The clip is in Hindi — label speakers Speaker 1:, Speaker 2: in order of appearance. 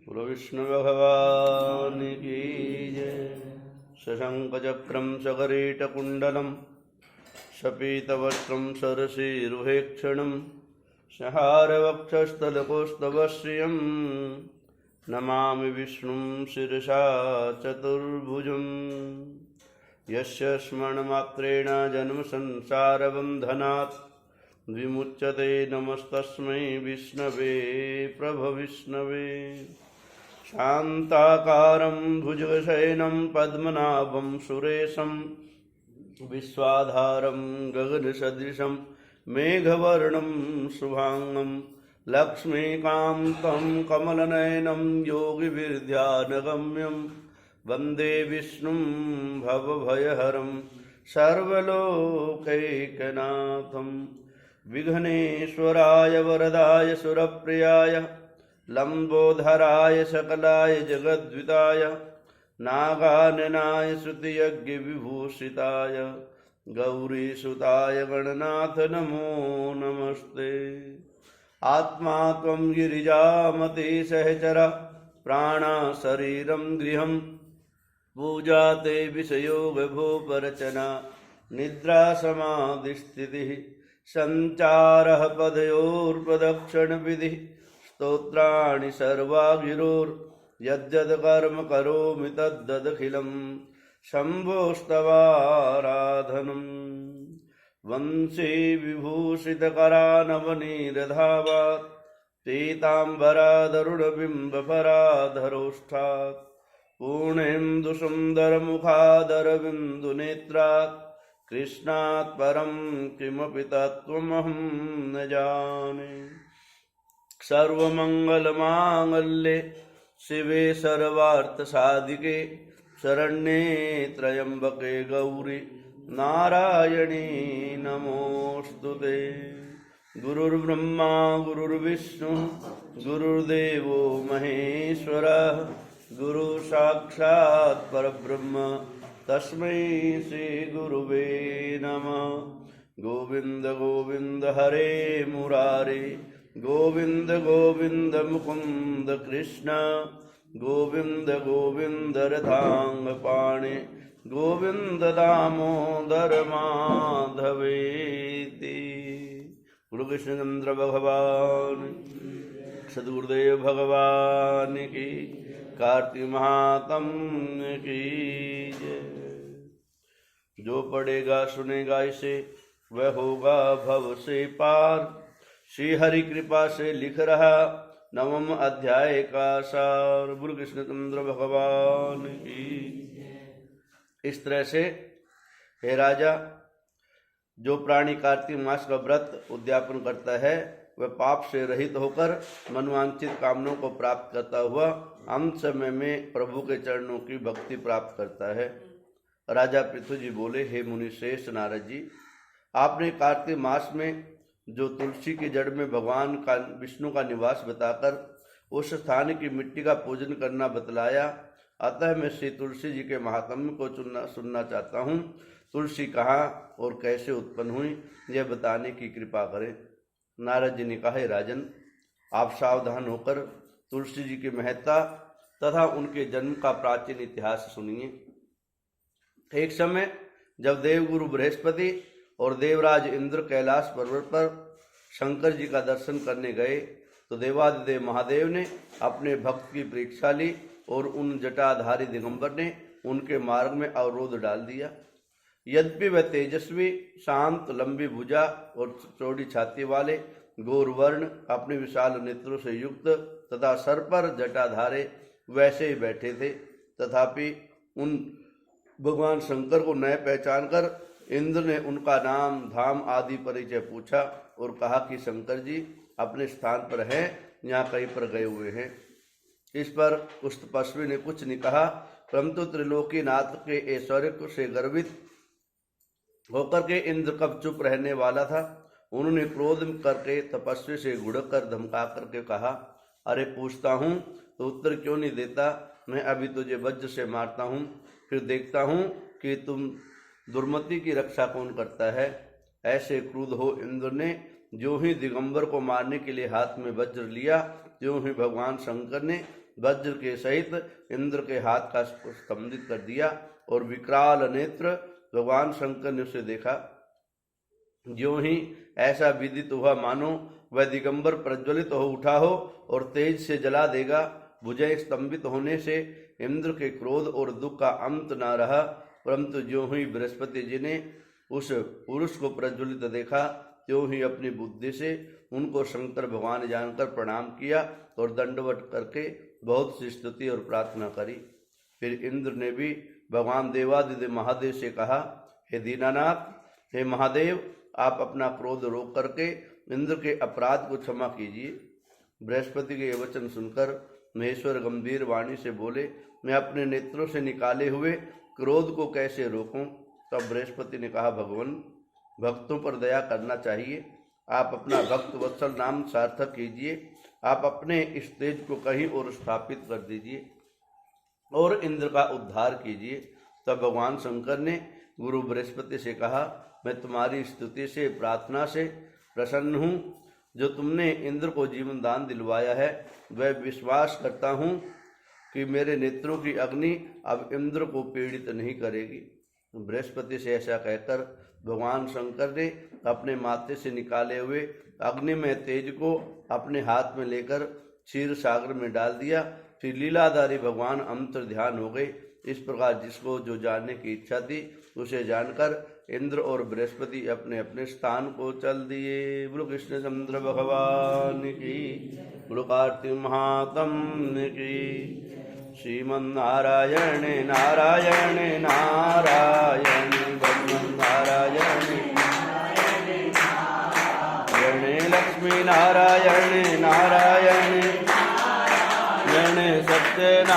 Speaker 1: बोलो विष्णु भगवान की जय। शशंक चक्रम सगरीटकुंडलम शपीतवस्त्रं सरसीरुहेक्षणं संहारवक्षस्थलकोस्तवश्रियं नमामि विष्णुं शिरसा चतुर्भुजम्। यस्य स्मरणमात्रेण जन्मसंसारबन्धनात् विमुच्यते नमस्तस्मै विष्णवे प्रभविष्णवे। शान्ताकारं भुजगशयनं पद्मनाभं सुरेशं विश्वाधारं गगनसदृशं मेघवर्णं शुभांगं लक्ष्मीकान्तं कमलनयनं योगिविद्यानगम्यं वन्दे विष्णुं भवभयहरं सर्वलोकैकनाथं। विघ्नेश्वराय वरदाय सुरप्रियाय लंबोधराय सकलाय जगद्विताय नागाननाय श्रुतियज्ञविभूषिताय गौरीसुताय गणनाथ नमो नमस्ते। आत्मा त्वं गिरिजामते सहचर प्राणा शरीरं गृहं पूजा ते विषयोगभूपरचना निद्रा समाधिस्थितिः संचारः पदयोर्प्रदक्षिणविधिः स्तोत्राणि सर्वागिरोर्यद्यद् कर्म करोमि तद्दखिलं शम्भोस्तवाराधनम्। वंशी विभूषितकरानवनीरधावात् पीताम्बरादरुणबिम्बफराधरोष्ठात् पूर्णेन्दुसुन्दरमुखादरविन्दुनेत्रात् कृष्णात् परं किमपि तत्त्वमहं न जाने। सर्वमंगलमांगल्ये शिवे सर्वार्थसाधिके शरण्ये त्र्यंबके गौरी नारायणी नमोस्तुते। गुरुर्ब्रह्मा गुरुर्विष्णु गुरुर्देवो महेश्वरः गुरु साक्षात् परब्रह्म तस्मै श्री गुरुवे नमः। गोविंद गोविंद हरे मुरारे गोविंद गोविंद मुकुंद कृष्ण गोविंद गोविंद रथांग पाणे गोविंद दामोदर माधवेति। गुरु कृष्णचंद्र भगवान सद्गुरुदेव भगवान की कार्तिक महात्म्य की जय। जो पढ़ेगा सुनेगा इसे वह होगा भव से पार। श्री हरि कृपा से लिख रहा नवम अध्याय का सार। गुरु कृष्णचंद्र भगवान की। इस तरह से हे राजा, जो प्राणी कार्तिक मास का व्रत उद्यापन करता है वह पाप से रहित होकर मनवांछित कामनों को प्राप्त करता हुआ अंत समय में प्रभु के चरणों की भक्ति प्राप्त करता है। राजा पृथु जी बोले, हे मुनि श्रेष्ठ नारद जी, आपने कार्तिक मास में जो तुलसी की जड़ में भगवान का विष्णु का निवास बताकर उस स्थान की मिट्टी का पूजन करना बतलाया। अतः मैं श्री तुलसी जी के महात्म्य को सुनना चाहता हूँ। तुलसी कहाँ और कैसे उत्पन्न हुई यह बताने की कृपा करें। नारद जी ने कहा, हे राजन, आप सावधान होकर तुलसी जी की महत्ता तथा उनके जन्म का प्राचीन इतिहास सुनिए। एक समय जब देवगुरु बृहस्पति और देवराज इंद्र कैलाश पर्वत पर शंकर जी का दर्शन करने गए तो देवादिदेव महादेव ने अपने भक्त की परीक्षा ली और उन जटाधारी दिगंबर ने उनके मार्ग में अवरोध डाल दिया। यद्यपि वह तेजस्वी, शांत, लंबी भुजा और चौड़ी छाती वाले, गौरवर्ण, अपने विशाल नेत्रों से युक्त तथा सर पर जटाधारे वैसे ही बैठे थे, तथापि उन भगवान शंकर को न पहचान कर इंद्र ने उनका नाम, धाम आदि परिचय पूछा और कहा कि शंकर जी अपने स्थान पर हैं, यहाँ कहीं पर गए हुए हैं। इस पर उस तपस्वी ने कुछ नहीं कहा, परंतु त्रिलोकीनाथ के ऐश्वर्य से गर्वित होकर के इंद्र कब चुप रहने वाला था। उन्होंने क्रोध करके तपस्वी से घुड़क कर धमका करके कहा, अरे पूछता हूँ तो उत्तर क्यों नहीं देता? मैं अभी तुझे वज्र से मारता हूँ, फिर देखता हूँ कि तुम दुर्मति की रक्षा कौन करता है। ऐसे क्रुद्ध हो इंद्र ने जो ही दिगंबर को मारने के लिए हाथ में वज्र लिया, त्यों ही भगवान शंकर ने वज्र के सहित इंद्र के हाथ का स्तंभित कर दिया और विकराल नेत्र भगवान शंकर ने उसे देखा। ज्यों ही ऐसा विदित हुआ मानो वह दिगंबर प्रज्वलित हो उठा हो और तेज से जला देगा। भुजय स्तंभित होने से इंद्र के क्रोध और दुख का अंत न रहा, परंतु ज्यों ही बृहस्पति जी ने उस पुरुष को प्रज्वलित देखा त्यों ही अपनी बुद्धि से उनको शंकर भगवान जानकर प्रणाम किया और दंडवत करके बहुत सी स्तुति और प्रार्थना करी। फिर इंद्र ने भी भगवान देवादिदेव महादेव से कहा, हे दीनानाथ, हे महादेव, आप अपना क्रोध रोक करके इंद्र के अपराध को क्षमा कीजिए। बृहस्पति के ये वचन सुनकर महेश्वर गंभीर वाणी से बोले, मैं अपने नेत्रों से निकाले हुए क्रोध को कैसे रोकूं? तब बृहस्पति ने कहा, भगवान, भक्तों पर दया करना चाहिए। आप अपना भक्त वत्सल नाम सार्थक कीजिए। आप अपने इस तेज को कहीं और स्थापित कर दीजिए और इंद्र का उद्धार कीजिए। तब भगवान शंकर ने गुरु बृहस्पति से कहा, मैं तुम्हारी स्तुति से प्रार्थना से प्रसन्न हूँ। जो तुमने इंद्र को जीवन दान दिलवाया है, वह विश्वास करता हूँ कि मेरे नेत्रों की अग्नि अब इंद्र को पीड़ित नहीं करेगी। बृहस्पति से ऐसा कहकर भगवान शंकर ने अपने माथे से निकाले हुए अग्निमय तेज को अपने हाथ में लेकर क्षीर सागर में डाल दिया। फिर लीलाधारी भगवान अंतर ध्यान हो गए। इस प्रकार जिसको जो जानने की इच्छा थी उसे जानकर इंद्र और बृहस्पति अपने अपने स्थान को चल दिए। बोलो कृष्ण चंद्र भगवान की, बोलो कार्तिक महात्म्य की। श्रीमन्नारायण नारायण नारायण नारायण लक्ष्मी नारायण नारायण सत्य